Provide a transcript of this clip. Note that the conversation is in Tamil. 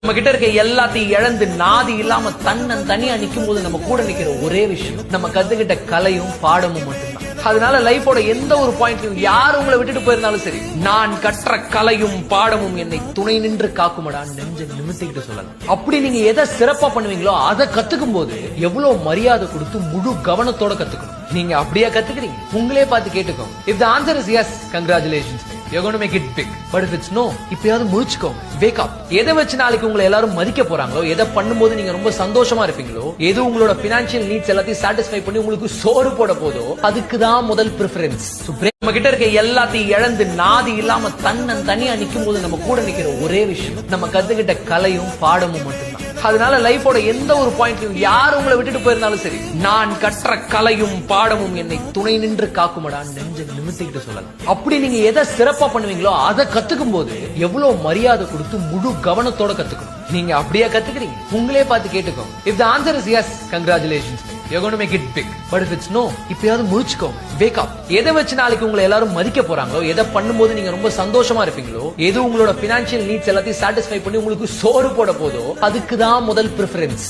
நம்ம கிட்ட இருக்க எல்லாத்தையும் இழந்து நாதி இல்லாம தனியா நிக்கும் போது நம்ம கூட நிக்கிற ஒரே விஷயம் நம்ம கத்துக்கிட்ட கலையும் பாடமும் மட்டும்தான். அதனால லைஃபோட எந்த ஒரு பாயிண்ட்லயும் யார் உங்களை விட்டுட்டு போயிருந்தாலும் சரி, நான் கற்ற கலையும் பாடமும் என்னை துணை நின்று காக்குமடான்னு நெஞ்ச நிமித்திக்கிட்டு சொல்லலாம். அப்படி நீங்க எதை சிறப்பா பண்ணுவீங்களோ அதை கத்துக்கும் போது எவ்வளவு மரியாதை கொடுத்து முழு கவனத்தோட கத்துக்கணும். நீங்க அப்படியே கத்துக்கிறீங்க, உங்களே பார்த்து கேட்டுக்கோங்க. If the answer is yes, congratulations, you're going to make it big. But if it's no, இப்பயாவது முழிச்சுக்கோங்க, wake up. எதை வச்சு நாளைக்கு உங்களை எல்லாரும் மதிக்க போறாங்களோ, எதை பண்ணும்போது நீங்க ரொம்ப சந்தோஷமா இருப்பீங்களோ, எது உங்களோட பினான்சியல் நீட்ஸ் எல்லாத்தையும் சாட்டிஸ்ஃபை பண்ணி உங்களுக்கு சோறு போட போதோ அதுக்கு தான் முதல் பிரெஃபரன்ஸ். நம்ம கிட்ட இருக்க எல்லாத்தையும் இழந்து நாதி இல்லாம தனியா நிக்கும் போது நம்ம கூட நிக்கிற ஒரே விஷயம் நம்ம கத்துக்கிட்ட கலையும் பாடமும் மட்டும்தான். அதனால லைஃபோட எந்த ஒரு பாயிண்ட்லயும் யார் உங்களை விட்டுட்டு போயிருந்தாலும் சரி, நான் கற்ற கலையும் பாடமும் என்னை துணை நின்று காக்குமடான்னு நெஞ்ச நிமித்திக்கிட்டு சொல்லலாம். அப்படி நீங்க எதை சிறப்பா பண்ணுவீங்களோ அதை கத்துக்கும் போது எவ்வளவு மரியாதை கொடுத்து முழு கவனத்தோட கத்துக்கணும். நீங்க அப்படியே கத்துக்கிறீங்க, உங்களே பார்த்து கேட்டுக்கோங்க. If the answer is yes, congratulations, you're going to make it big. But if it's no, இப்பயாவது முழிச்சுக்கோங்க, wake up. எதை வச்சு நாளைக்கு உங்களை எல்லாரும் மதிக்க போறாங்களோ, எதை பண்ணும்போது நீங்க ரொம்ப சந்தோஷமா இருப்பீங்களோ, எது உங்களோட பினான்சியல் நீட்ஸ் எல்லாத்தையும் சாட்டிஸ்ஃபை பண்ணி உங்களுக்கு சோறு போட போதோ அதுக்கு தான் முதல் பிரெஃபரன்ஸ்.